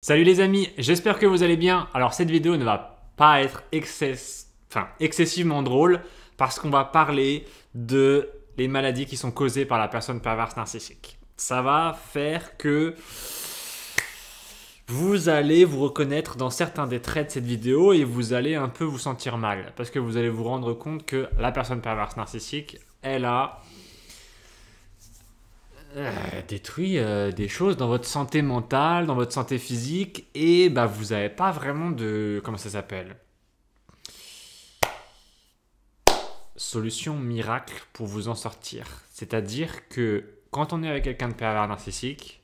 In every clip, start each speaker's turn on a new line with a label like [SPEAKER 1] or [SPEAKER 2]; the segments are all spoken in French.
[SPEAKER 1] Salut les amis, j'espère que vous allez bien. Alors cette vidéo ne va pas être excessivement drôle parce qu'on va parler de les maladies qui sont causées par la personne perverse narcissique. Ça va faire que vous allez vous reconnaître dans certains des traits de cette vidéo et vous allez un peu vous sentir mal parce que vous allez vous rendre compte que la personne perverse narcissique, elle a détruit des choses dans votre santé mentale, dans votre santé physique et bah, vous n'avez pas vraiment de... comment ça s'appelle? Solution miracle pour vous en sortir. C'est-à-dire que quand on est avec quelqu'un de pervers narcissique,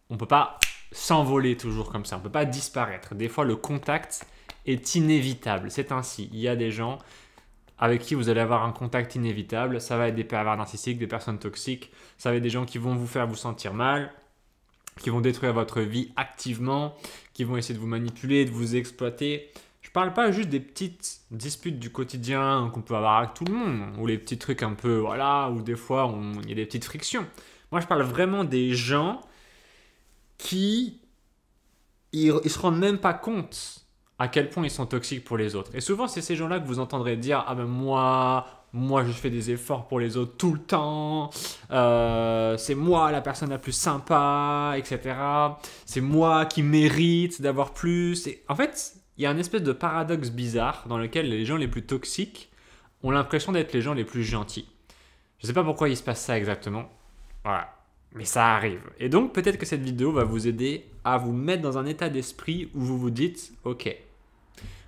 [SPEAKER 1] on ne peut pas s'envoler toujours comme ça, on ne peut pas disparaître. Des fois, le contact est inévitable. C'est ainsi. Il y a des gens avec qui vous allez avoir un contact inévitable. Ça va être des pervers narcissiques, des personnes toxiques. Ça va être des gens qui vont vous faire vous sentir mal, qui vont détruire votre vie activement, qui vont essayer de vous manipuler, de vous exploiter. Je ne parle pas juste des petites disputes du quotidien qu'on peut avoir avec tout le monde, ou les petits trucs un peu, voilà, où des fois il y a des petites frictions. Moi, je parle vraiment des gens qui ils se rendent même pas compte à quel point ils sont toxiques pour les autres. Et souvent, c'est ces gens-là que vous entendrez dire « Ah ben moi je fais des efforts pour les autres tout le temps, c'est moi la personne la plus sympa, etc. C'est moi qui mérite d'avoir plus. » Et en fait, il y a un espèce de paradoxe bizarre dans lequel les gens les plus toxiques ont l'impression d'être les gens les plus gentils. Je ne sais pas pourquoi il se passe ça exactement. Voilà. Mais ça arrive. Et donc, peut-être que cette vidéo va vous aider à vous mettre dans un état d'esprit où vous vous dites « Ok,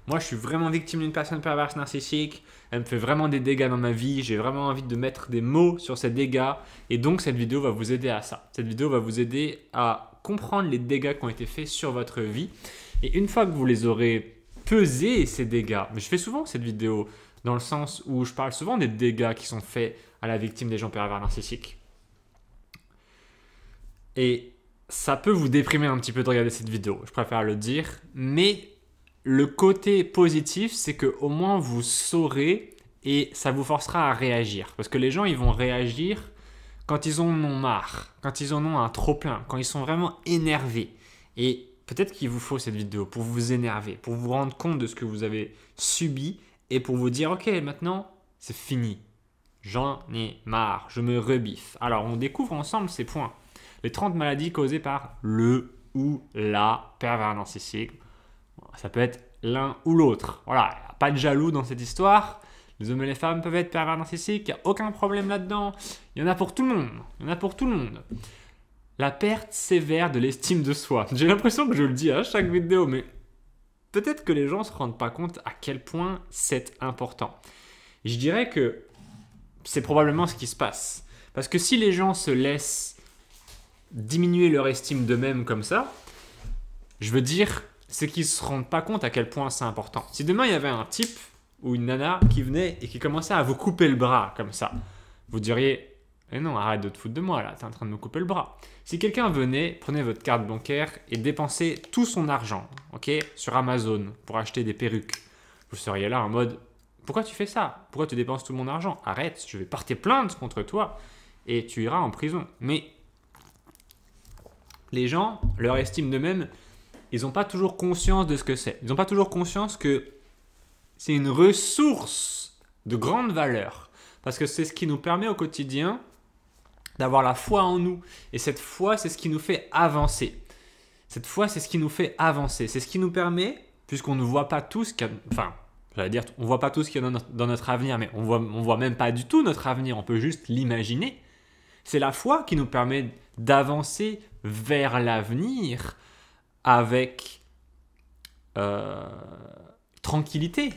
[SPEAKER 1] moi, je suis vraiment victime d'une personne perverse narcissique. Elle me fait vraiment des dégâts dans ma vie. J'ai vraiment envie de mettre des mots sur ces dégâts. Et donc, cette vidéo va vous aider à ça. Cette vidéo va vous aider à comprendre les dégâts qui ont été faits sur votre vie. Et une fois que vous les aurez pesés, ces dégâts, mais je fais souvent cette vidéo dans le sens où je parle souvent des dégâts qui sont faits à la victime des gens pervers narcissiques. Et ça peut vous déprimer un petit peu de regarder cette vidéo, je préfère le dire, mais le côté positif, c'est qu'au moins vous saurez et ça vous forcera à réagir. Parce que les gens, ils vont réagir quand ils en ont marre, quand ils en ont un trop-plein, quand ils sont vraiment énervés. Et peut-être qu'il vous faut cette vidéo pour vous énerver, pour vous rendre compte de ce que vous avez subi et pour vous dire « Ok, maintenant, c'est fini. J'en ai marre, je me rebiffe. » Alors, on découvre ensemble ces points. Les 30 maladies causées par le ou la pervers narcissique. Ça peut être l'un ou l'autre. Voilà, il n'y a pas de jaloux dans cette histoire. Les hommes et les femmes peuvent être pervers narcissiques, il n'y a aucun problème là-dedans. Il y en a pour tout le monde. Il y en a pour tout le monde. La perte sévère de l'estime de soi. J'ai l'impression que je le dis à chaque vidéo, mais peut-être que les gens ne se rendent pas compte à quel point c'est important. Je dirais que c'est probablement ce qui se passe. Parce que si les gens se laissent diminuer leur estime d'eux-mêmes comme ça, je veux dire, c'est qu'ils ne se rendent pas compte à quel point c'est important. Si demain il y avait un type ou une nana qui venait et qui commençait à vous couper le bras comme ça, vous diriez « Eh non, arrête de te foutre de moi là, tu es en train de me couper le bras. » Si quelqu'un venait, prenait votre carte bancaire et dépensait tout son argent, ok, sur Amazon pour acheter des perruques, vous seriez là en mode « Pourquoi tu fais ça? Pourquoi tu dépenses tout mon argent? Arrête, je vais porter plainte contre toi et tu iras en prison. » Mais les gens, leur estime d'eux-mêmes, ils n'ont pas toujours conscience de ce que c'est. Ils n'ont pas toujours conscience que c'est une ressource de grande valeur. Parce que c'est ce qui nous permet au quotidien d'avoir la foi en nous. Et cette foi, c'est ce qui nous fait avancer. Cette foi, c'est ce qui nous fait avancer. C'est ce qui nous permet, puisqu'on ne voit pas tout ce qu'il y a... Enfin, j'allais dire, on ne voit pas tout ce qu'il y a dans notre avenir, mais on voit même pas du tout notre avenir. On peut juste l'imaginer. C'est la foi qui nous permet d'avancer vers l'avenir avec tranquillité,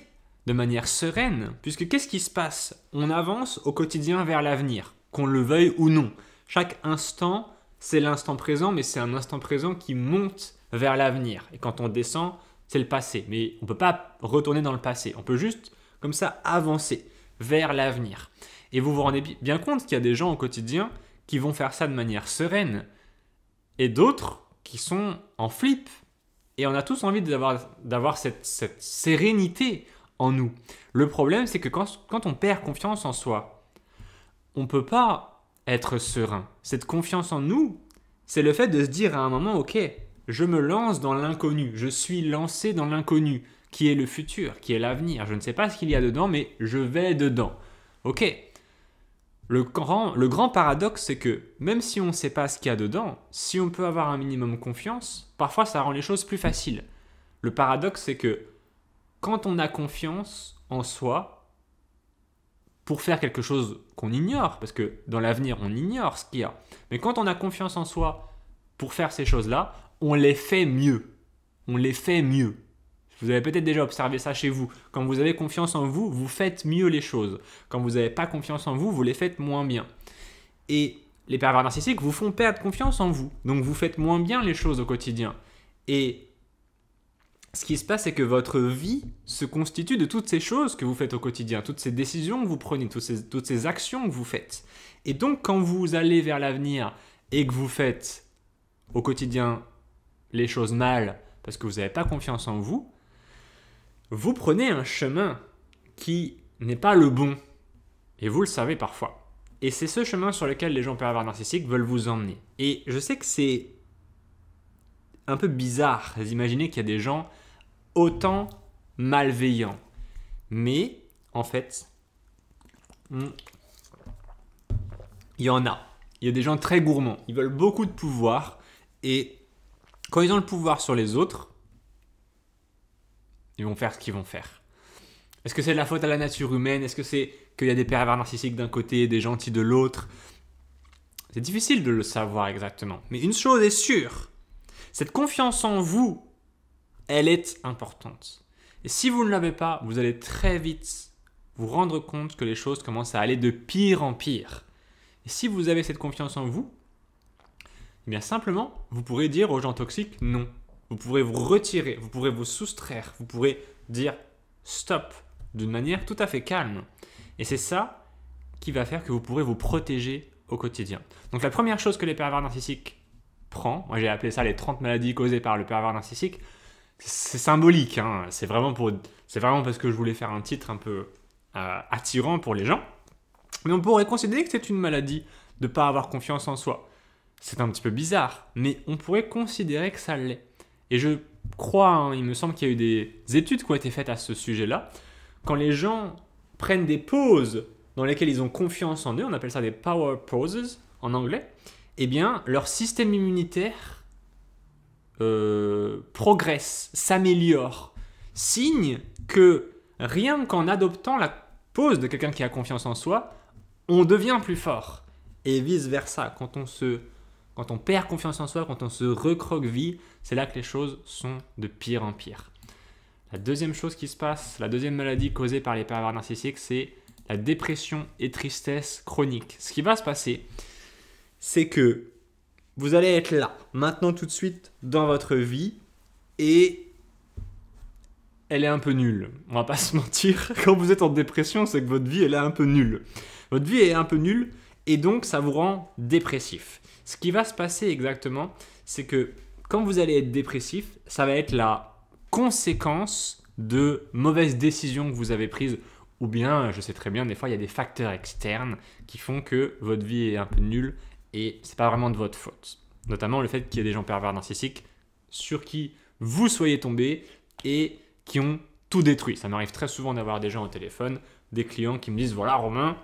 [SPEAKER 1] de manière sereine. Puisque qu'est-ce qui se passe? On avance au quotidien vers l'avenir, qu'on le veuille ou non. Chaque instant, c'est l'instant présent, mais c'est un instant présent qui monte vers l'avenir. Et quand on descend, c'est le passé. Mais on ne peut pas retourner dans le passé. On peut juste, comme ça, avancer vers l'avenir. Et vous vous rendez bien compte qu'il y a des gens au quotidien qui vont faire ça de manière sereine et d'autres qui sont en flip. Et on a tous envie d'avoir cette sérénité en nous. Le problème, c'est que quand on perd confiance en soi, on ne peut pas être serein. Cette confiance en nous, c'est le fait de se dire à un moment, ok, je me lance dans l'inconnu. Je suis lancé dans l'inconnu, qui est le futur, qui est l'avenir. Je ne sais pas ce qu'il y a dedans, mais je vais dedans. Ok. Le grand paradoxe, c'est que même si on ne sait pas ce qu'il y a dedans, si on peut avoir un minimum confiance, parfois ça rend les choses plus faciles. Le paradoxe, c'est que quand on a confiance en soi, pour faire quelque chose qu'on ignore, parce que dans l'avenir, on ignore ce qu'il y a, mais quand on a confiance en soi pour faire ces choses-là, on les fait mieux. On les fait mieux. Vous avez peut-être déjà observé ça chez vous. Quand vous avez confiance en vous, vous faites mieux les choses. Quand vous n'avez pas confiance en vous, vous les faites moins bien. Et les pervers narcissiques vous font perdre confiance en vous. Donc vous faites moins bien les choses au quotidien. Et ce qui se passe, c'est que votre vie se constitue de toutes ces choses que vous faites au quotidien, toutes ces décisions que vous prenez, toutes ces actions que vous faites. Et donc quand vous allez vers l'avenir et que vous faites au quotidien les choses mal parce que vous n'avez pas confiance en vous, vous prenez un chemin qui n'est pas le bon. Et vous le savez parfois. Et c'est ce chemin sur lequel les gens pervers narcissiques veulent vous emmener. Et je sais que c'est un peu bizarre d'imaginer qu'il y a des gens autant malveillants. Mais, en fait, il y en a. Il y a des gens très gourmands. Ils veulent beaucoup de pouvoir. Et quand ils ont le pouvoir sur les autres, ils vont faire ce qu'ils vont faire. Est-ce que c'est de la faute à la nature humaine? Est-ce que c'est qu'il y a des pervers narcissiques d'un côté et des gentils de l'autre? C'est difficile de le savoir exactement. Mais une chose est sûre, cette confiance en vous, elle est importante. Et si vous ne l'avez pas, vous allez très vite vous rendre compte que les choses commencent à aller de pire en pire. Et si vous avez cette confiance en vous, eh bien simplement, vous pourrez dire aux gens toxiques non. Vous pourrez vous retirer, vous pourrez vous soustraire, vous pourrez dire stop d'une manière tout à fait calme. Et c'est ça qui va faire que vous pourrez vous protéger au quotidien. Donc la première chose que les pervers narcissiques prennent, moi j'ai appelé ça les 30 maladies causées par le pervers narcissique, c'est symbolique, hein. C'est vraiment parce que je voulais faire un titre un peu attirant pour les gens. Mais on pourrait considérer que c'est une maladie de ne pas avoir confiance en soi. C'est un petit peu bizarre, mais on pourrait considérer que ça l'est. Et je crois, il me semble qu'il y a eu des études qui ont été faites à ce sujet-là. Quand les gens prennent des pauses dans lesquelles ils ont confiance en eux, on appelle ça des power poses en anglais, eh bien, leur système immunitaire progresse, s'améliore. Signe que rien qu'en adoptant la pose de quelqu'un qui a confiance en soi, on devient plus fort. Et vice-versa, quand on perd confiance en soi, quand on se recroqueville, c'est là que les choses sont de pire en pire. La deuxième chose qui se passe, la deuxième maladie causée par les pervers narcissiques, c'est la dépression et tristesse chronique. Ce qui va se passer, c'est que vous allez être là, maintenant tout de suite, dans votre vie, et elle est un peu nulle. On va pas se mentir, quand vous êtes en dépression, c'est que votre vie, elle est un peu nulle. Votre vie est un peu nulle, et donc ça vous rend dépressif. Ce qui va se passer exactement, c'est que quand vous allez être dépressif, ça va être la conséquence de mauvaises décisions que vous avez prises. Ou bien, je sais très bien, des fois, il y a des facteurs externes qui font que votre vie est un peu nulle et ce n'est pas vraiment de votre faute. Notamment le fait qu'il y ait des gens pervers narcissiques sur qui vous soyez tombé et qui ont tout détruit. Ça m'arrive très souvent d'avoir des gens au téléphone, des clients qui me disent « Voilà Romain,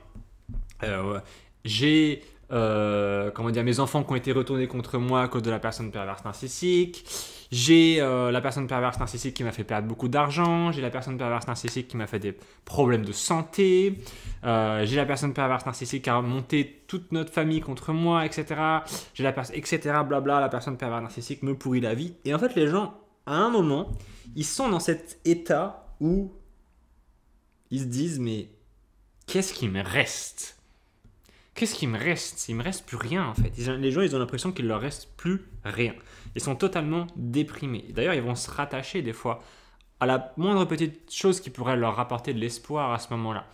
[SPEAKER 1] j'ai mes enfants qui ont été retournés contre moi à cause de la personne perverse narcissique. J'ai la personne perverse narcissique qui m'a fait perdre beaucoup d'argent. J'ai la personne perverse narcissique qui m'a fait des problèmes de santé. J'ai la personne perverse narcissique qui a monté toute notre famille contre moi, etc. J'ai la personne, etc. Blabla, la personne perverse narcissique me pourrit la vie. Et en fait, les gens, à un moment, ils sont dans cet état où ils se disent « Mais qu'est-ce qui me reste ?» Qu'est-ce qui me reste? Il me reste plus rien en fait. Les gens, ils ont l'impression qu'il leur reste plus rien. Ils sont totalement déprimés. D'ailleurs, ils vont se rattacher des fois à la moindre petite chose qui pourrait leur rapporter de l'espoir à ce moment-là.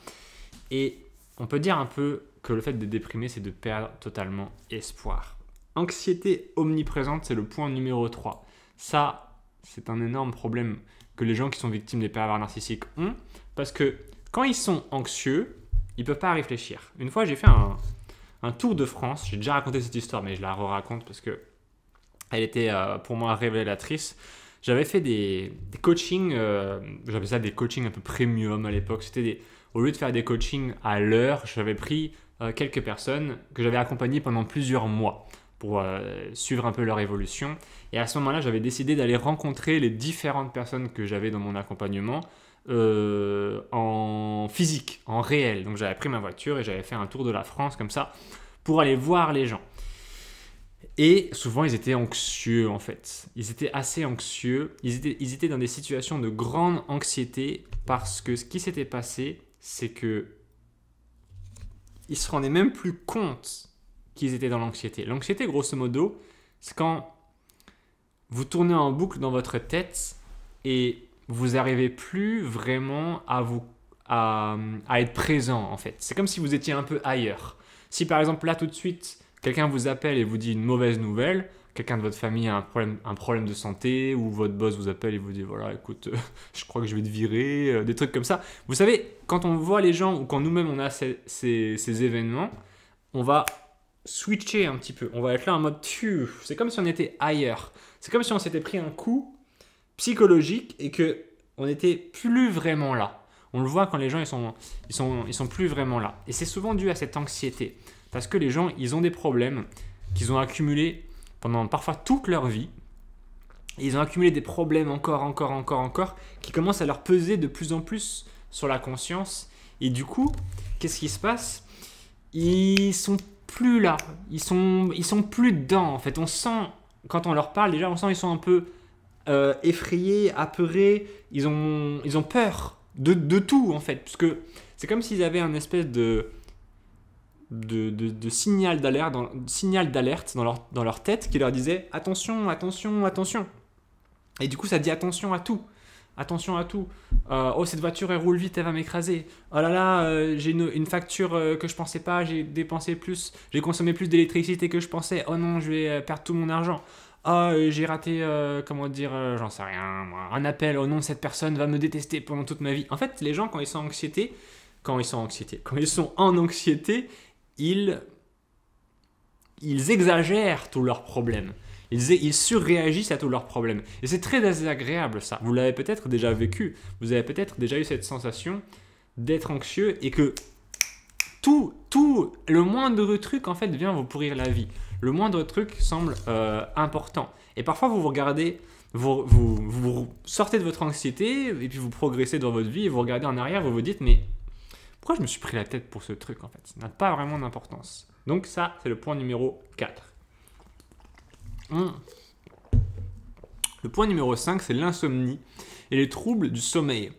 [SPEAKER 1] Et on peut dire un peu que le fait de déprimer, c'est de perdre totalement espoir. Anxiété omniprésente, c'est le point numéro 3. Ça, c'est un énorme problème que les gens qui sont victimes des pervers narcissiques ont, parce que quand ils sont anxieux, ils ne peuvent pas réfléchir. Une fois, j'ai fait un tour de France. J'ai déjà raconté cette histoire, mais je la re-raconte parce que Elle était pour moi révélatrice. J'avais fait des coachings, j'appelais ça des coachings un peu premium à l'époque. Au lieu de faire des coachings à l'heure, j'avais pris quelques personnes que j'avais accompagnées pendant plusieurs mois pour suivre un peu leur évolution. Et à ce moment-là, j'avais décidé d'aller rencontrer les différentes personnes que j'avais dans mon accompagnement en physique, en réel. Donc j'avais pris ma voiture et j'avais fait un tour de la France comme ça pour aller voir les gens. Et souvent, ils étaient anxieux en fait. Ils étaient assez anxieux. Ils étaient dans des situations de grande anxiété parce que ce qui s'était passé, c'est que ils se rendaient même plus compte qu'ils étaient dans l'anxiété. L'anxiété, grosso modo, c'est quand vous tournez en boucle dans votre tête et vous n'arrivez plus vraiment à être présent en fait. C'est comme si vous étiez un peu ailleurs. Si par exemple là tout de suite, quelqu'un vous appelle et vous dit une mauvaise nouvelle, quelqu'un de votre famille a un problème de santé, ou votre boss vous appelle et vous dit voilà écoute, je crois que je vais te virer, des trucs comme ça. Vous savez, quand on voit les gens ou quand nous-mêmes on a ces événements, on va switcher un petit peu. On va être là en mode c'est comme si on était ailleurs. C'est comme si on s'était pris un coup psychologique et que on n'était plus vraiment là. On le voit quand les gens ils sont plus vraiment là. Et c'est souvent dû à cette anxiété. Parce que les gens, ils ont des problèmes qu'ils ont accumulés pendant parfois toute leur vie. Et ils ont accumulé des problèmes encore, qui commencent à leur peser de plus en plus sur la conscience. Et du coup, qu'est-ce qui se passe? Ils sont plus là. Ils sont plus dedans, en fait. On sent, quand on leur parle, déjà, on sent qu'ils sont un peu effrayés, apeurés. Ils ont peur de tout, en fait. Parce que c'est comme s'ils avaient un espèce de signal d'alerte dans leur tête qui leur disait attention, attention, attention. Et du coup, ça dit attention à tout. Attention à tout. Oh, cette voiture, elle roule vite, elle va m'écraser. Oh là là, j'ai une facture que je pensais pas, j'ai dépensé plus, j'ai consommé plus d'électricité que je pensais. Oh non, je vais perdre tout mon argent. Oh, j'ai raté, j'en sais rien, moi, un appel. Oh non, cette personne va me détester pendant toute ma vie. En fait, les gens, quand ils sont en anxiété, ils exagèrent tous leurs problèmes. Ils surréagissent à tous leurs problèmes. Et c'est très désagréable ça. Vous l'avez peut-être déjà vécu. Vous avez peut-être déjà eu cette sensation d'être anxieux et que le moindre truc en fait vient vous pourrir la vie. Le moindre truc semble important. Et parfois vous regardez, vous sortez de votre anxiété et puis vous progressez dans votre vie et vous regardez en arrière, vous vous dites mais pourquoi je me suis pris la tête pour ce truc en fait? Ça n'a pas vraiment d'importance. Donc ça, c'est le point numéro 4. Le point numéro 5, c'est l'insomnie et les troubles du sommeil.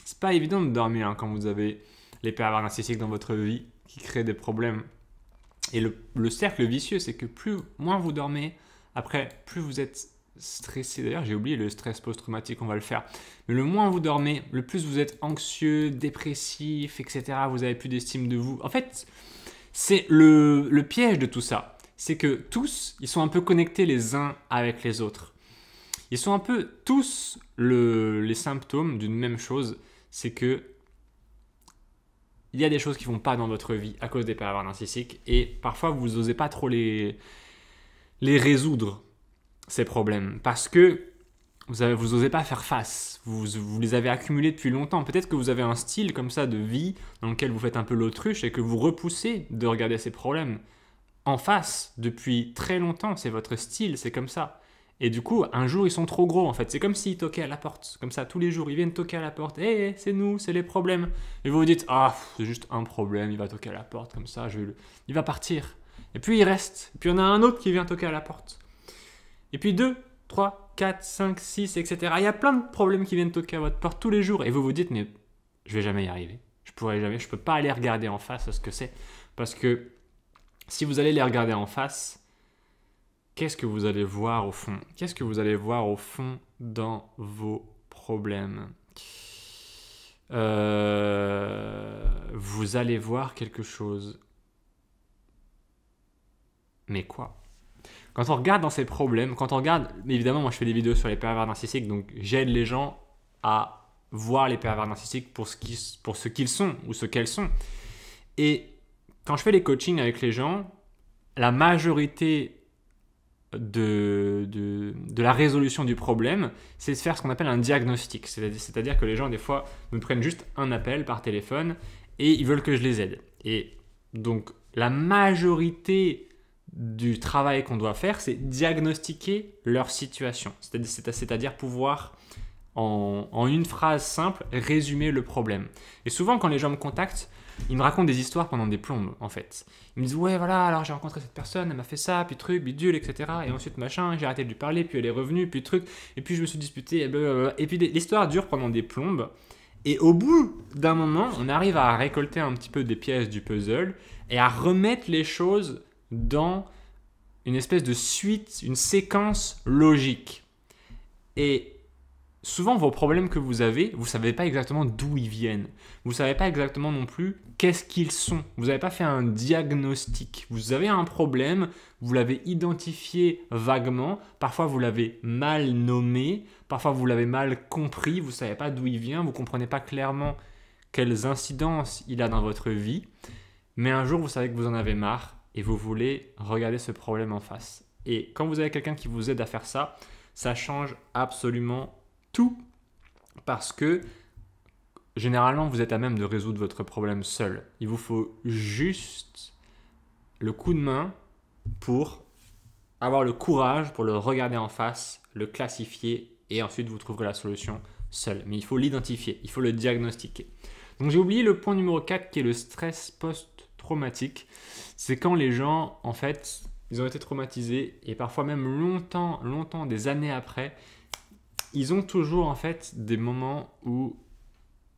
[SPEAKER 1] C'est pas évident de dormir quand vous avez les pervers narcissiques dans votre vie qui créent des problèmes. Et le cercle vicieux, c'est que moins vous dormez, après, plus vous êtes stressé. D'ailleurs, j'ai oublié le stress post-traumatique, on va le faire. Mais le moins vous dormez, le plus vous êtes anxieux, dépressif, etc. Vous avez plus d'estime de vous. En fait, c'est le piège de tout ça. C'est que tous, ils sont un peu connectés les uns avec les autres. Ils sont un peu tous les symptômes d'une même chose. C'est que il y a des choses qui ne vont pas dans votre vie à cause des pervers narcissiques. Et parfois, vous n'osez pas trop les résoudre, ces problèmes. Parce que vous n'osez pas faire face. Vous les avez accumulés depuis longtemps. Peut-être que vous avez un style comme ça de vie dans lequel vous faites un peu l'autruche et que vous repoussez de regarder ces problèmes en face depuis très longtemps. C'est votre style, c'est comme ça. Et du coup, un jour, ils sont trop gros en fait. C'est comme s'ils toquaient à la porte. Comme ça, tous les jours, ils viennent toquer à la porte. Hey, c'est nous, c'est les problèmes. Et vous vous dites, c'est juste un problème, il va toquer à la porte comme ça, il va partir. Et puis il reste. Et puis il y en a un autre qui vient toquer à la porte. Et puis 2, 3, 4, 5, 6, etc. Il y a plein de problèmes qui viennent toquer à votre porte tous les jours. Et vous vous dites, mais je vais jamais y arriver. Je peux pas aller regarder en face à ce que c'est. Parce que si vous allez les regarder en face, qu'est-ce que vous allez voir au fond? Qu'est-ce que vous allez voir au fond dans vos problèmes? Vous allez voir quelque chose. Mais quoi? Quand on regarde dans ces problèmes, évidemment, moi je fais des vidéos sur les pervers narcissiques, donc j'aide les gens à voir les pervers narcissiques pour ce qu'ils sont ou ce qu'elles sont. Et quand je fais les coachings avec les gens, la majorité de la résolution du problème, c'est de faire ce qu'on appelle un diagnostic. C'est-à-dire que les gens, des fois, me prennent juste un appel par téléphone et ils veulent que je les aide. Et donc, la majorité du travail qu'on doit faire, c'est diagnostiquer leur situation. C'est-à-dire pouvoir, en une phrase simple, résumer le problème. Et souvent, quand les gens me contactent, ils me racontent des histoires pendant des plombes, en fait. Ils me disent, ouais, voilà, alors j'ai rencontré cette personne, elle m'a fait ça, puis truc, bidule, etc. Et ensuite, machin, j'ai arrêté de lui parler, puis elle est revenue, puis truc, et puis je me suis disputé, et blablabla. Et puis l'histoire dure pendant des plombes. Et au bout d'un moment, on arrive à récolter un petit peu des pièces du puzzle et à remettre les choses dans une espèce de suite, une séquence logique. Et souvent, vos problèmes que vous avez, vous ne savez pas exactement d'où ils viennent. Vous ne savez pas exactement non plus qu'est-ce qu'ils sont. Vous n'avez pas fait un diagnostic. Vous avez un problème, vous l'avez identifié vaguement. Parfois, vous l'avez mal nommé. Parfois, vous l'avez mal compris. Vous ne savez pas d'où il vient. Vous ne comprenez pas clairement quelles incidences il a dans votre vie. Mais un jour, vous savez que vous en avez marre et vous voulez regarder ce problème en face. Et quand vous avez quelqu'un qui vous aide à faire ça, ça change absolument tout, parce que généralement vous êtes à même de résoudre votre problème seul. Il vous faut juste le coup de main pour avoir le courage pour le regarder en face, le classifier et ensuite vous trouverez la solution seul. Mais il faut l'identifier, il faut le diagnostiquer. Donc j'ai oublié le point numéro 4 qui est le stress post-traumatique. C'est quand les gens, en fait, ils ont été traumatisés et parfois même longtemps, des années après, ils ont toujours en fait des moments où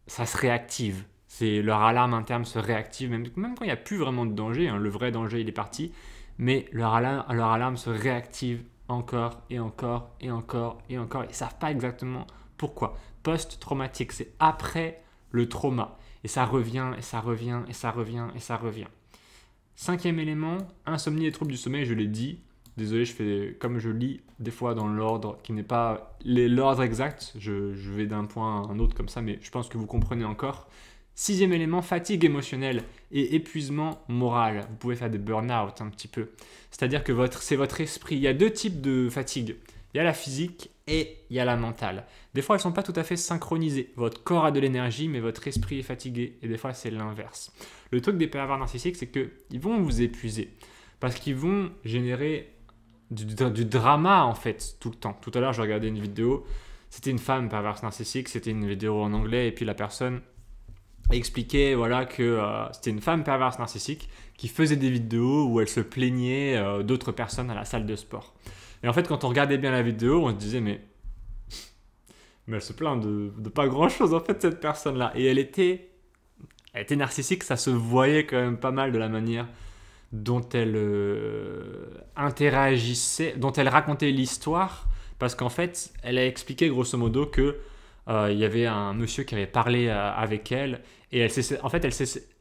[SPEAKER 1] ça se réactive. C'est leur alarme interne se réactive, même quand il n'y a plus vraiment de danger, hein, le vrai danger il est parti, mais leur alarme se réactive encore et encore et encore et encore. Ils ne savent pas exactement pourquoi. Post-traumatique, c'est après le trauma. Et ça revient, et ça revient, et ça revient, et ça revient. 5e élément, insomnie et troubles du sommeil, je l'ai dit. Désolé, je fais comme je lis des fois dans l'ordre qui n'est pas l'ordre exact. Je vais d'un point à un autre comme ça, mais je pense que vous comprenez encore. 6e élément, fatigue émotionnelle et épuisement moral. Vous pouvez faire des burn-out un petit peu. C'est-à-dire que c'est votre esprit. Il y a 2 types de fatigue. Il y a la physique et il y a la mentale. Des fois, elles ne sont pas tout à fait synchronisées. Votre corps a de l'énergie, mais votre esprit est fatigué. Et des fois, c'est l'inverse. Le truc des pervers narcissiques, c'est qu'ils vont vous épuiser. Parce qu'ils vont générer du drama, en fait, tout le temps. Tout à l'heure, je regardais une vidéo. C'était une femme perverse narcissique. C'était une vidéo en anglais. Et puis, la personne expliquait voilà, que c'était une femme perverse narcissique qui faisait des vidéos où elle se plaignait d'autres personnes à la salle de sport. Et en fait, quand on regardait bien la vidéo, on se disait, mais elle se plaint de pas grand-chose, en fait, cette personne-là. Et elle était narcissique, ça se voyait quand même pas mal de la manière dont elle interagissait, dont elle racontait l'histoire, parce qu'en fait, elle a expliqué grosso modo que il y avait un monsieur qui avait parlé avec elle, et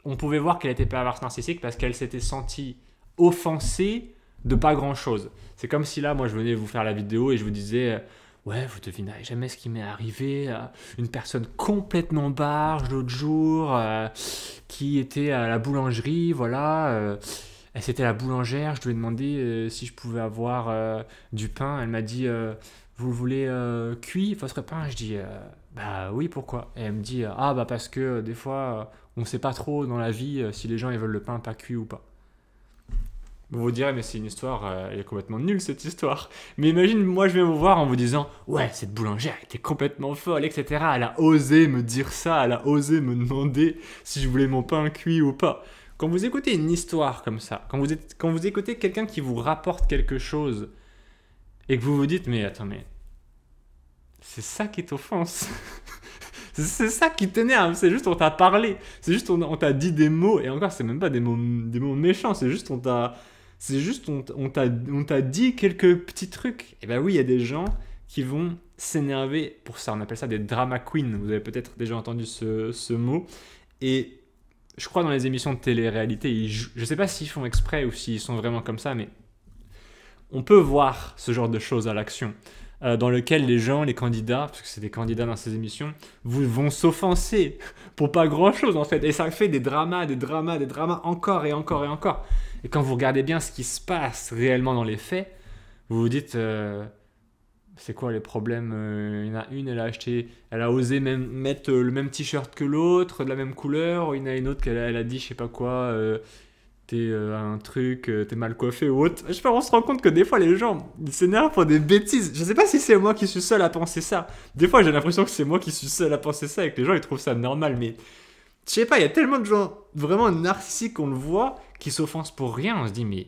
[SPEAKER 1] on pouvait voir qu'elle était perverse narcissique parce qu'elle s'était sentie offensée de pas grand-chose. C'est comme si là, moi, je venais vous faire la vidéo et je vous disais ouais, vous devinerez jamais ce qui m'est arrivé. Une personne complètement barge l'autre jour qui était à la boulangerie, voilà. C'était la boulangère, je lui ai demandé si je pouvais avoir du pain. Elle m'a dit vous le voulez cuit, votre pain? Je dis bah oui, pourquoi? Et elle me dit ah bah parce que des fois on sait pas trop dans la vie si les gens ils veulent le pain pas cuit ou pas. Vous vous direz, mais c'est une histoire, elle est complètement nulle cette histoire. Mais imagine, moi je viens vous voir en vous disant ouais, cette boulangère était complètement folle, etc. Elle a osé me dire ça, elle a osé me demander si je voulais mon pain cuit ou pas. Quand vous écoutez une histoire comme ça, quand vous écoutez quelqu'un qui vous rapporte quelque chose et que vous vous dites mais attends, mais c'est ça qui t'offense. C'est ça qui t'énerve, c'est juste on t'a parlé, c'est juste on t'a dit des mots, et encore c'est même pas des mots méchants, c'est juste on t'a dit quelques petits trucs. Et ben oui, il y a des gens qui vont s'énerver pour ça, on appelle ça des drama queens, vous avez peut-être déjà entendu ce mot, et je crois dans les émissions de télé-réalité, je sais pas s'ils font exprès ou s'ils sont vraiment comme ça, mais on peut voir ce genre de choses à l'action. Dans lequel les gens, les candidats, parce que c'est des candidats dans ces émissions, vont s'offenser pour pas grand-chose en fait. Et ça fait des dramas, encore et encore et encore. Et quand vous regardez bien ce qui se passe réellement dans les faits, Vous vous dites, c'est quoi les problèmes? Il y en a une, elle a osé même mettre le même t-shirt que l'autre, de la même couleur. Il y en a une autre elle a dit, je sais pas quoi, t'es un truc, t'es mal coiffé ou autre. Je sais pas, on se rend compte que des fois les gens, ils s'énervent pour des bêtises. Je sais pas si c'est moi qui suis seul à penser ça. Des fois, j'ai l'impression que c'est moi qui suis seul à penser ça et que les gens ils trouvent ça normal, mais je sais pas, il y a tellement de gens vraiment narcissiques qu'on le voit qui s'offensent pour rien. On se dit, mais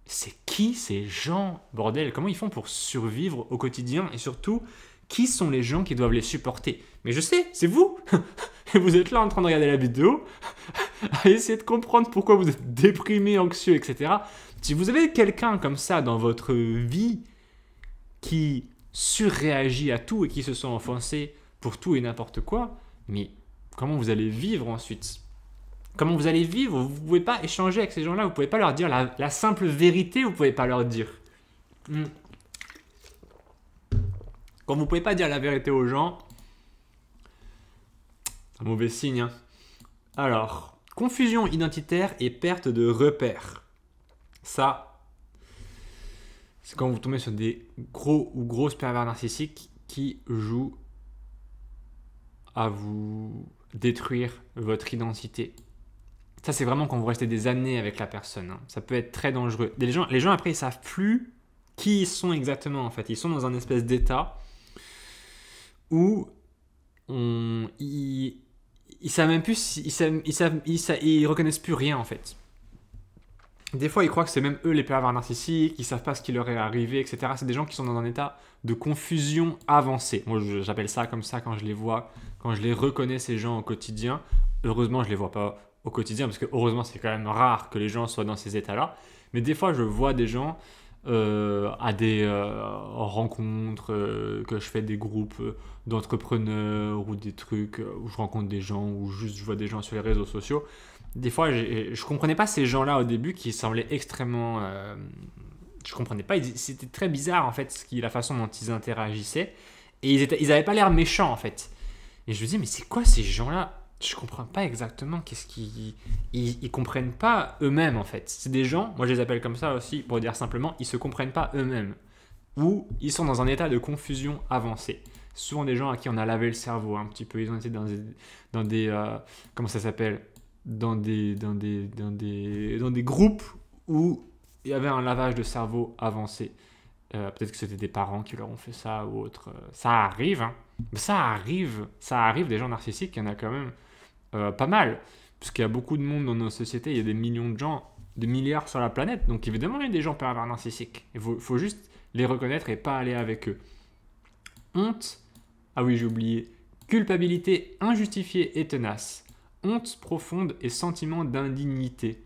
[SPEAKER 1] c'est qui ces gens, bordel? Comment ils font pour survivre au quotidien? Et surtout, qui sont les gens qui doivent les supporter? Mais je sais, c'est vous. Et vous êtes là en train de regarder la vidéo, à essayer de comprendre pourquoi vous êtes déprimé, anxieux, etc. Si vous avez quelqu'un comme ça dans votre vie qui surréagit à tout et qui se sent offensé pour tout et n'importe quoi, mais comment vous allez vivre ensuite? Comment vous allez vivre? Vous ne pouvez pas échanger avec ces gens-là, vous ne pouvez pas leur dire la simple vérité, vous ne pouvez pas leur dire. Quand vous ne pouvez pas dire la vérité aux gens, un mauvais signe. Hein. Alors, confusion identitaire et perte de repères. Ça, c'est quand vous tombez sur des gros ou grosses pervers narcissiques qui jouent à vous détruire votre identité. Ça, c'est vraiment quand vous restez des années avec la personne. Hein. Ça peut être très dangereux. Les gens, après, ils savent plus qui ils sont exactement, en fait. Ils sont dans un espèce d'état où ils savent même plus, ils reconnaissent plus rien, en fait. Des fois, ils croient que c'est même eux les pervers narcissiques, ils savent pas ce qui leur est arrivé, etc. C'est des gens qui sont dans un état de confusion avancée. Moi, j'appelle ça comme ça quand je les vois, quand je les reconnais, ces gens au quotidien. Heureusement, je les vois pas au quotidien, parce que heureusement, c'est quand même rare que les gens soient dans ces états-là. Mais des fois, je vois des gens à des rencontres, que je fais des groupes d'entrepreneurs ou des trucs où je rencontre des gens, ou juste je vois des gens sur les réseaux sociaux. Des fois, je comprenais pas ces gens-là au début qui semblaient extrêmement. Je comprenais pas. C'était très bizarre en fait la façon dont ils interagissaient. Et ils avaient pas l'air méchants en fait. Et je me dis, mais c'est quoi ces gens-là? Je comprends pas exactement qu'est-ce qu'ils. Ils comprennent pas eux-mêmes en fait. C'est des gens, moi je les appelle comme ça aussi pour dire simplement, ils se comprennent pas eux-mêmes. Ou ils sont dans un état de confusion avancée. C'est souvent des gens à qui on a lavé le cerveau un petit peu. Ils ont été dans des comment ça s'appelle? Dans des groupes où il y avait un lavage de cerveau avancé. Peut-être que c'était des parents qui leur ont fait ça ou autre. Ça arrive, hein. Mais ça arrive des gens narcissiques, il y en a quand même pas mal. Parce qu'il y a beaucoup de monde dans nos sociétés, il y a des millions de gens, des milliards sur la planète. Donc évidemment, il y a des gens pervers narcissiques. Il faut juste les reconnaître et pas aller avec eux. Honte, ah oui, j'ai oublié. Culpabilité injustifiée et tenace. Honte profonde et sentiment d'indignité.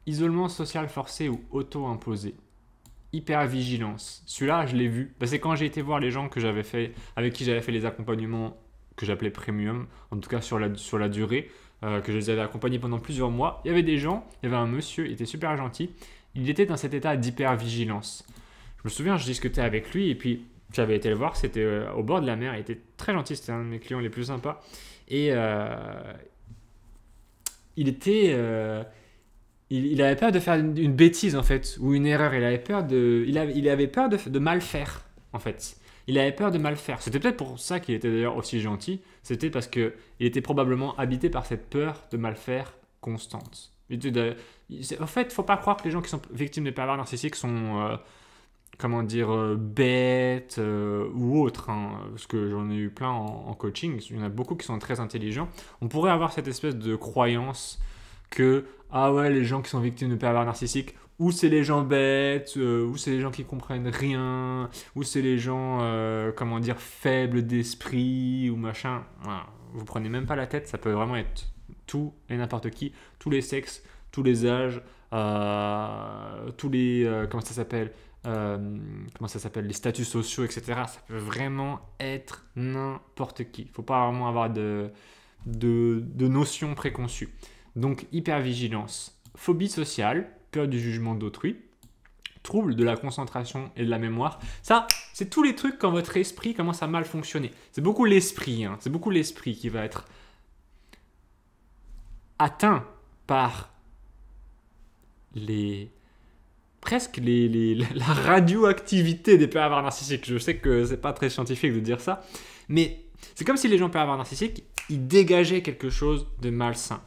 [SPEAKER 1] Isolement social forcé ou auto-imposé. Hypervigilance. Celui-là, je l'ai vu. C'est quand j'ai été voir les gens avec qui j'avais fait les accompagnements que j'appelais premium, en tout cas sur la durée, que je les avais accompagnés pendant plusieurs mois. Il y avait des gens, il y avait un monsieur, il était super gentil. Il était dans cet état d'hypervigilance. Je me souviens, je discutais avec lui et puis j'avais été le voir, c'était au bord de la mer. Il était très gentil, c'était un de mes clients les plus sympas. Et il était. Il avait peur de faire une bêtise en fait, ou une erreur. Il avait peur de mal faire en fait. Il avait peur de mal faire. C'était peut-être pour ça qu'il était d'ailleurs aussi gentil. C'était parce qu'il était probablement habité par cette peur de mal faire constante. En fait, faut pas croire que les gens qui sont victimes de pervers narcissiques sont bêtes ou autres, hein, parce que j'en ai eu plein en coaching. Il y en a beaucoup qui sont très intelligents. On pourrait avoir cette espèce de croyance que ah ouais, les gens qui sont victimes de pervers narcissiques, ou c'est les gens bêtes, ou c'est les gens qui comprennent rien, ou c'est les gens faibles d'esprit ou machin. Voilà. Vous prenez même pas la tête, ça peut vraiment être tout et n'importe qui, tous les sexes, tous les âges, tous les les statuts sociaux, etc. Ça peut vraiment être n'importe qui. Faut pas vraiment avoir de notions préconçues. Donc, hypervigilance, phobie sociale, peur du jugement d'autrui, trouble de la concentration et de la mémoire. Ça, c'est tous les trucs quand votre esprit commence à mal fonctionner. C'est beaucoup l'esprit, hein. C'est beaucoup l'esprit qui va être atteint par presque la radioactivité des pervers narcissiques. Je sais que c'est pas très scientifique de dire ça, mais c'est comme si les gens pervers narcissiques, ils dégageaient quelque chose de malsain.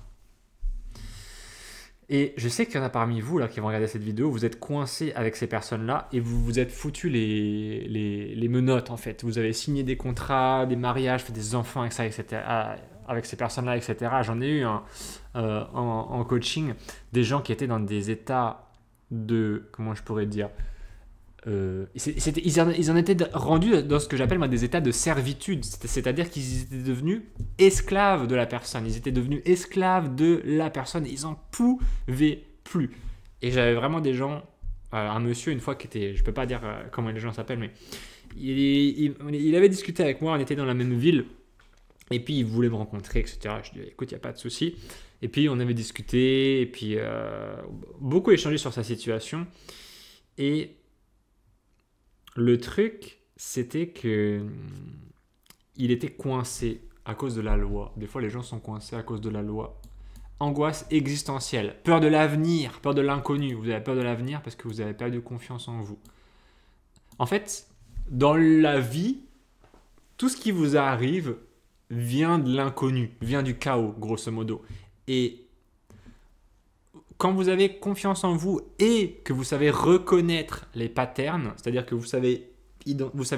[SPEAKER 1] Et je sais qu'il y en a parmi vous là qui vont regarder cette vidéo, vous êtes coincés avec ces personnes-là et vous vous êtes foutus les menottes en fait. Vous avez signé des contrats, des mariages, fait des enfants avec ça, etc. Avec ces personnes-là, etc. J'en ai eu en coaching des gens qui étaient dans des états de, comment je pourrais dire, ils en étaient rendus dans ce que j'appelle moi des états de servitude, c'est-à-dire qu'ils étaient devenus esclaves de la personne, ils étaient devenus esclaves de la personne, ils en pouvaient plus. Et j'avais vraiment des gens, un monsieur une fois qui était, je peux pas dire comment les gens s'appellent, mais il avait discuté avec moi, on était dans la même ville, et puis il voulait me rencontrer, etc. Je lui ai dit écoute, il n'y a pas de souci. Et puis on avait discuté, et puis beaucoup échangé sur sa situation, et le truc, c'était que il était coincé à cause de la loi. Des fois, les gens sont coincés à cause de la loi. Angoisse existentielle, peur de l'avenir, peur de l'inconnu. Vous avez peur de l'avenir parce que vous avez perdu confiance en vous. En fait, dans la vie, tout ce qui vous arrive vient de l'inconnu, vient du chaos, grosso modo. Et quand vous avez confiance en vous et que vous savez reconnaître les patterns, c'est-à-dire que vous savez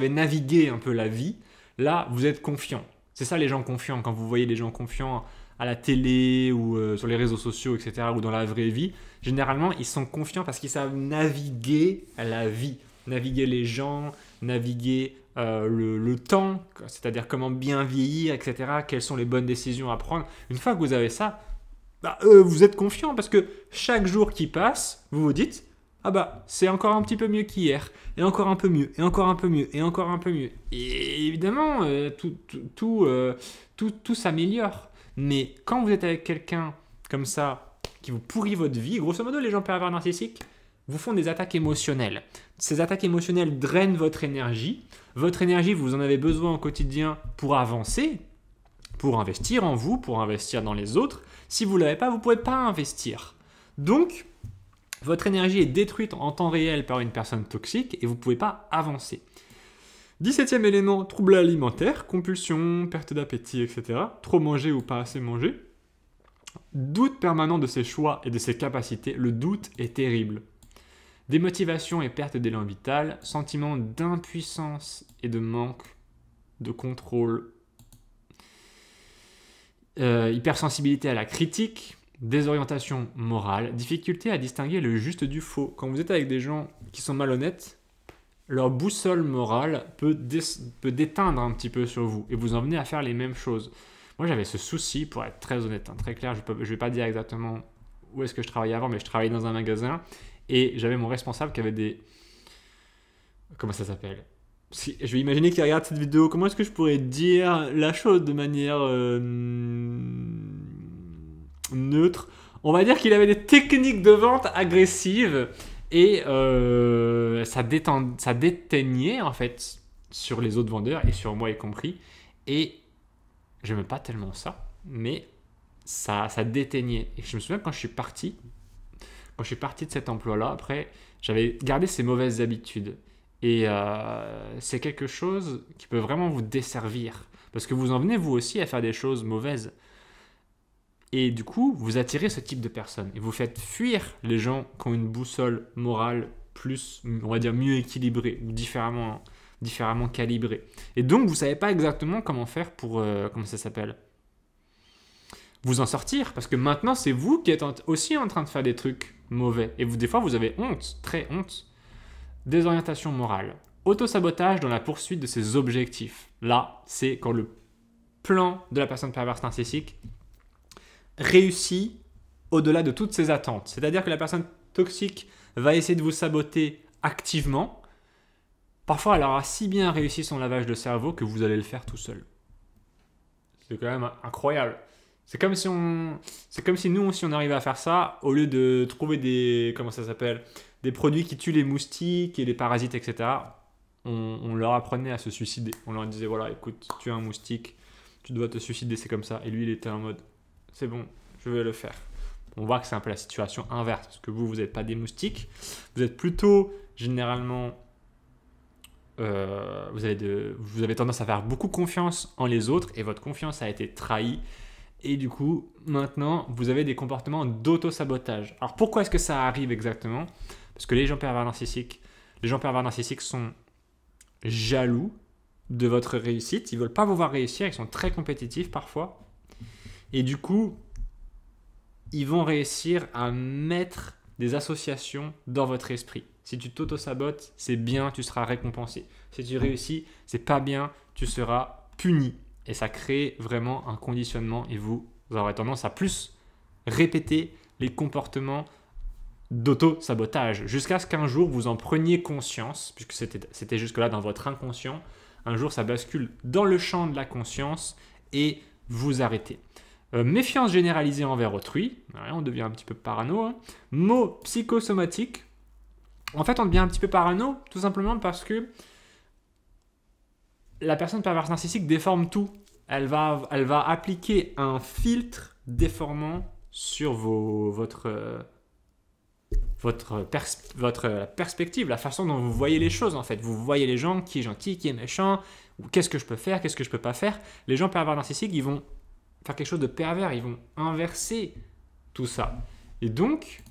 [SPEAKER 1] naviguer un peu la vie, là, vous êtes confiant. C'est ça les gens confiants. Quand vous voyez des gens confiants à la télé ou sur les réseaux sociaux, etc., ou dans la vraie vie, généralement, ils sont confiants parce qu'ils savent naviguer la vie, naviguer les gens, naviguer le temps, c'est-à-dire comment bien vieillir, etc., quelles sont les bonnes décisions à prendre. Une fois que vous avez ça, vous êtes confiant parce que chaque jour qui passe, vous vous dites ah bah c'est encore un petit peu mieux qu'hier, et encore un peu mieux, et encore un peu mieux, et encore un peu mieux. Et évidemment, tout s'améliore. Mais quand vous êtes avec quelqu'un comme ça, qui vous pourrit votre vie, grosso modo, les gens pervers narcissiques vous font des attaques émotionnelles. Ces attaques émotionnelles drainent votre énergie. Votre énergie, vous en avez besoin au quotidien pour avancer, pour investir en vous, pour investir dans les autres. Si vous ne l'avez pas, vous ne pouvez pas investir. Donc, votre énergie est détruite en temps réel par une personne toxique et vous ne pouvez pas avancer. 17e élément, troubles alimentaires, compulsion, perte d'appétit, etc. Trop manger ou pas assez manger. Doute permanent de ses choix et de ses capacités. Le doute est terrible. Démotivation et perte d'élan vital. Sentiment d'impuissance et de manque de contrôle. Hypersensibilité à la critique, désorientation morale, difficulté à distinguer le juste du faux. Quand vous êtes avec des gens qui sont malhonnêtes, leur boussole morale peut déteindre un petit peu sur vous et vous emmener à faire les mêmes choses. Moi, j'avais ce souci, pour être très honnête, très clair, je ne vais pas dire exactement où est-ce que je travaillais avant, mais je travaillais dans un magasin et j'avais mon responsable qui avait des... Comment ça s'appelle ? Je vais imaginer qu'il regarde cette vidéo. Comment est-ce que je pourrais dire la chose de manière neutre ? On va dire qu'il avait des techniques de vente agressives et ça déteignait en fait sur les autres vendeurs et sur moi y compris. Et je n'aime pas tellement ça, mais ça déteignait. Et je me souviens quand je suis parti de cet emploi-là, après, j'avais gardé ces mauvaises habitudes. Et c'est quelque chose qui peut vraiment vous desservir. Parce que vous en venez vous aussi à faire des choses mauvaises. Et du coup, vous attirez ce type de personnes. Et vous faites fuir les gens qui ont une boussole morale plus, on va dire, mieux équilibrée ou différemment calibrée. Et donc, vous ne savez pas exactement comment faire pour, comment ça s'appelle, vous en sortir. Parce que maintenant, c'est vous qui êtes aussi en train de faire des trucs mauvais. Et des fois, vous avez honte, très honte. Désorientation morale. Autosabotage dans la poursuite de ses objectifs. Là, c'est quand le plan de la personne perverse narcissique réussit au-delà de toutes ses attentes. C'est-à-dire que la personne toxique va essayer de vous saboter activement. Parfois, elle aura si bien réussi son lavage de cerveau que vous allez le faire tout seul. C'est quand même incroyable. C'est comme si nous, si on arrivait à faire ça, au lieu de trouver des produits qui tuent les moustiques et les parasites, etc., on leur apprenait à se suicider. On leur disait, voilà, écoute, tu es un moustique, tu dois te suicider, c'est comme ça. Et lui, il était en mode, c'est bon, je vais le faire. On voit que c'est un peu la situation inverse, parce que vous n'êtes pas des moustiques. Vous êtes plutôt, généralement, vous avez tendance à faire beaucoup confiance en les autres, et votre confiance a été trahie. Et du coup, maintenant, vous avez des comportements d'auto-sabotage. Alors, pourquoi est-ce que ça arrive exactement? Parce que les gens pervers narcissiques sont jaloux de votre réussite. Ils ne veulent pas vous voir réussir. Ils sont très compétitifs parfois. Et du coup, ils vont réussir à mettre des associations dans votre esprit. Si tu t'auto-sabotes, c'est bien, tu seras récompensé. Si tu réussis, c'est pas bien, tu seras puni. Et ça crée vraiment un conditionnement et vous aurez tendance à plus répéter les comportements d'auto-sabotage jusqu'à ce qu'un jour vous en preniez conscience, puisque c'était jusque-là dans votre inconscient. Un jour, ça bascule dans le champ de la conscience et vous arrêtez. Méfiance généralisée envers autrui, ouais, on devient un petit peu parano. Hein. Mot psychosomatique, en fait on devient un petit peu parano tout simplement parce que la personne perverse narcissique déforme tout. Elle va appliquer un filtre déformant sur votre perspective, la façon dont vous voyez les choses en fait. Vous voyez les gens, qui est gentil, qui est méchant, ou qu'est-ce que je peux faire, qu'est-ce que je peux pas faire. Les gens pervers narcissiques, ils vont faire quelque chose de pervers, ils vont inverser tout ça. Et donc,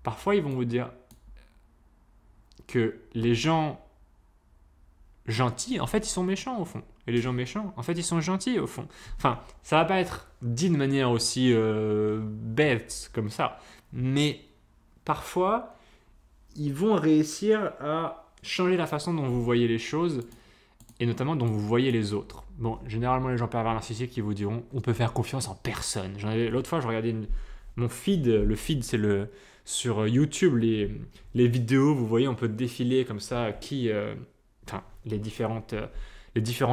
[SPEAKER 1] parfois, ils vont vous dire que les gens gentils, en fait, ils sont méchants au fond. Et les gens méchants, en fait, ils sont gentils au fond. Enfin, ça va pas être dit de manière aussi bête comme ça. Mais parfois, ils vont réussir à changer la façon dont vous voyez les choses et notamment dont vous voyez les autres. Bon, généralement, les gens pervers narcissiques, ils vous diront « on peut faire confiance en personne ». L'autre fois, je regardais mon feed. Le feed, c'est sur YouTube, les vidéos, vous voyez, on peut défiler comme ça les différents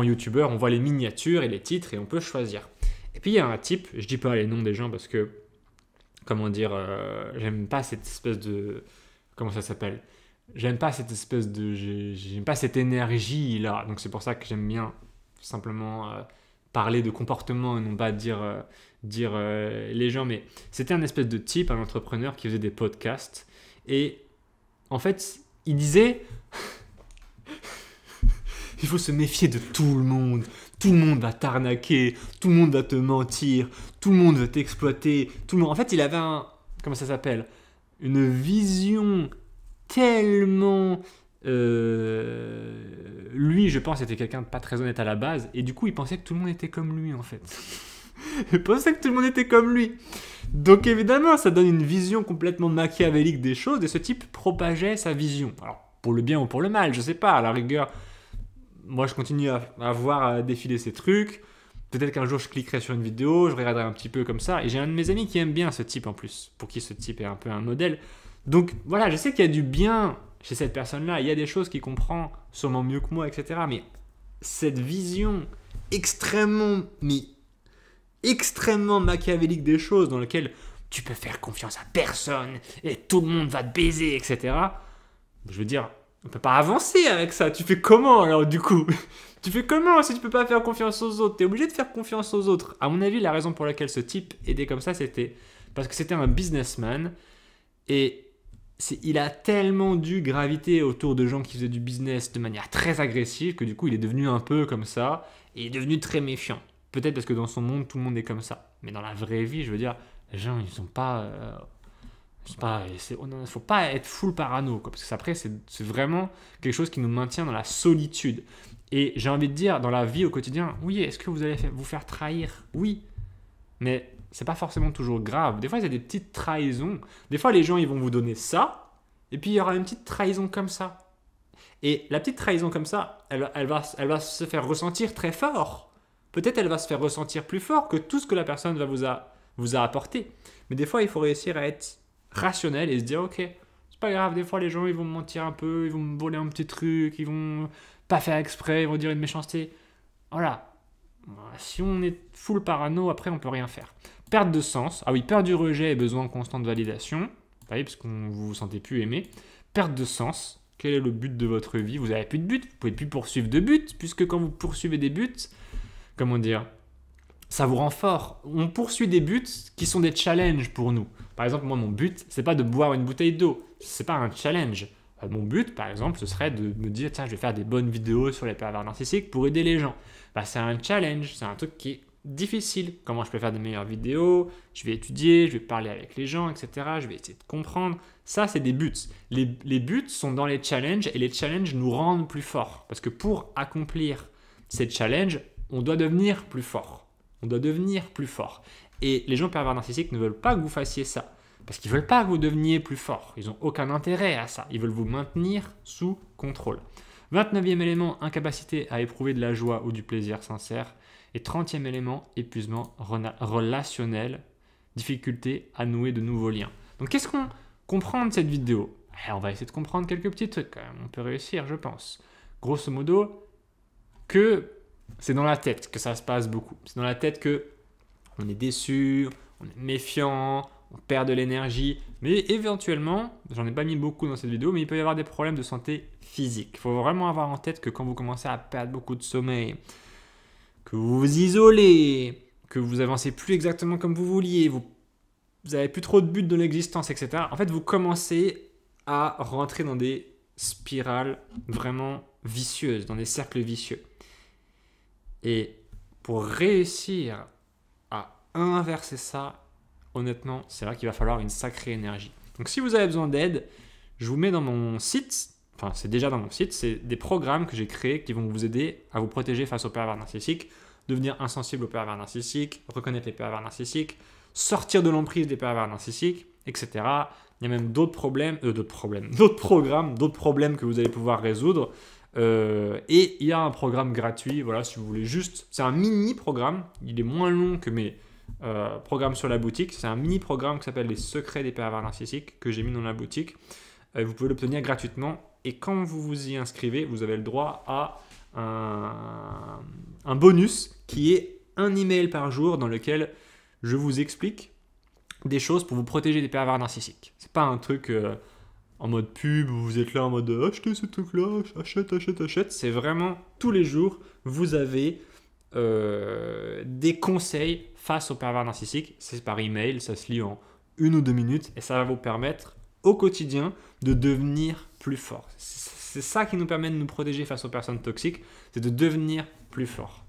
[SPEAKER 1] youtubeurs, on voit les miniatures et les titres et on peut choisir. Et puis il y a un type, je dis pas les noms des gens parce que, comment dire, j'aime pas cette espèce de... Comment ça s'appelle? J'aime pas cette espèce de... J'aime pas cette énergie là, donc c'est pour ça que j'aime bien simplement parler de comportement et non pas dire les gens. Mais c'était un espèce de type, un entrepreneur qui faisait des podcasts et en fait, il disait... Il faut se méfier de tout le monde. Tout le monde va t'arnaquer, tout le monde va te mentir, tout le monde va t'exploiter. En fait, il avait comment ça s'appelle? Une vision tellement... Lui, je pense, était quelqu'un de pas très honnête à la base. Et du coup, il pensait que tout le monde était comme lui, en fait. Il pensait que tout le monde était comme lui. Donc évidemment, ça donne une vision complètement machiavélique des choses. Et ce type propageait sa vision. Alors, pour le bien ou pour le mal, je sais pas. À la rigueur... Moi, je continue à voir défiler ces trucs. Peut-être qu'un jour, je cliquerai sur une vidéo, je regarderai un petit peu comme ça. Et j'ai un de mes amis qui aime bien ce type en plus, pour qui ce type est un peu un modèle. Donc voilà, je sais qu'il y a du bien chez cette personne-là. Il y a des choses qu'il comprend sûrement mieux que moi, etc. Mais cette vision extrêmement machiavélique des choses, dans laquelle tu peux faire confiance à personne et tout le monde va te baiser, etc. Je veux dire... On peut pas avancer avec ça. Tu fais comment alors du coup? Tu fais comment si tu peux pas faire confiance aux autres? Tu es obligé de faire confiance aux autres. À mon avis, la raison pour laquelle ce type était comme ça, c'était parce que c'était un businessman et il a tellement dû graviter autour de gens qui faisaient du business de manière très agressive que du coup, il est devenu un peu comme ça et il est devenu très méfiant. Peut-être parce que dans son monde, tout le monde est comme ça. Mais dans la vraie vie, je veux dire, les gens, ils sont pas... Il ne faut pas être full parano, quoi, parce que après, c'est vraiment quelque chose qui nous maintient dans la solitude. Et j'ai envie de dire, dans la vie au quotidien, oui, est-ce que vous allez vous faire trahir? Oui, mais c'est pas forcément toujours grave. Des fois, il y a des petites trahisons. Des fois, les gens, ils vont vous donner ça, et puis il y aura une petite trahison comme ça. Et la petite trahison comme ça, elle va se faire ressentir très fort. Peut-être elle va se faire ressentir plus fort que tout ce que la personne vous a apporté. Mais des fois, il faut réussir à être rationnel et se dire ok, c'est pas grave, des fois les gens ils vont me mentir un peu, ils vont me voler un petit truc, ils vont pas faire exprès, ils vont dire une méchanceté. Voilà, si on est full parano, après on peut rien faire. Perte de sens, ah oui, peur du rejet et besoin constant de validation, oui, parce que vous vous sentez plus aimé. Perte de sens, quel est le but de votre vie? Vous avez plus de but, vous pouvez plus poursuivre de but, puisque quand vous poursuivez des buts, comment dire, ça vous rend fort. On poursuit des buts qui sont des challenges pour nous. Par exemple, moi, mon but, c'est pas de boire une bouteille d'eau. C'est pas un challenge. Mon but, par exemple, ce serait de me dire, tiens, je vais faire des bonnes vidéos sur les pervers narcissiques pour aider les gens. C'est un challenge, c'est un truc qui est difficile. Comment je peux faire de meilleures vidéos? Je vais étudier, je vais parler avec les gens, etc. Je vais essayer de comprendre. Ça, c'est des buts. Les buts sont dans les challenges et les challenges nous rendent plus forts. Parce que pour accomplir ces challenges, on doit devenir plus fort. On doit devenir plus fort. Et les gens pervers narcissiques ne veulent pas que vous fassiez ça. Parce qu'ils ne veulent pas que vous deveniez plus fort. Ils n'ont aucun intérêt à ça. Ils veulent vous maintenir sous contrôle. 29e élément, incapacité à éprouver de la joie ou du plaisir sincère. Et 30e élément, épuisement relationnel, difficulté à nouer de nouveaux liens. Donc qu'est-ce qu'on comprend de cette vidéo? On va essayer de comprendre quelques petits trucs quand même. On peut réussir, je pense. Grosso modo, que c'est dans la tête que ça se passe beaucoup. C'est dans la tête que on est déçu, on est méfiant, on perd de l'énergie, mais éventuellement, j'en ai pas mis beaucoup dans cette vidéo, mais il peut y avoir des problèmes de santé physique. Il faut vraiment avoir en tête que quand vous commencez à perdre beaucoup de sommeil, que vous vous isolez, que vous avancez plus exactement comme vous vouliez, vous avez plus trop de but de l'existence, etc. En fait, vous commencez à rentrer dans des spirales vraiment vicieuses, dans des cercles vicieux. Et pour réussir à inverser ça, honnêtement, c'est là qu'il va falloir une sacrée énergie. Donc si vous avez besoin d'aide, je vous mets dans mon site, enfin c'est déjà dans mon site, c'est des programmes que j'ai créés qui vont vous aider à vous protéger face aux pervers narcissiques, devenir insensible aux pervers narcissiques, reconnaître les pervers narcissiques, sortir de l'emprise des pervers narcissiques, etc. Il y a même d'autres programmes que vous allez pouvoir résoudre. Et il y a un programme gratuit, voilà, si vous voulez juste, c'est un mini programme, il est moins long que mes programmes sur la boutique, c'est un mini programme qui s'appelle les secrets des pervers narcissiques que j'ai mis dans la boutique. Vous pouvez l'obtenir gratuitement et quand vous vous y inscrivez, vous avez le droit à un bonus qui est un email par jour dans lequel je vous explique des choses pour vous protéger des pervers narcissiques. C'est pas un truc en mode pub où vous êtes là en mode achetez ce truc-là, achète. C'est vraiment tous les jours, vous avez des conseils face aux pervers narcissiques. C'est par email, ça se lit en 1 ou 2 minutes et ça va vous permettre au quotidien de devenir plus fort. C'est ça qui nous permet de nous protéger face aux personnes toxiques, c'est de devenir plus fort.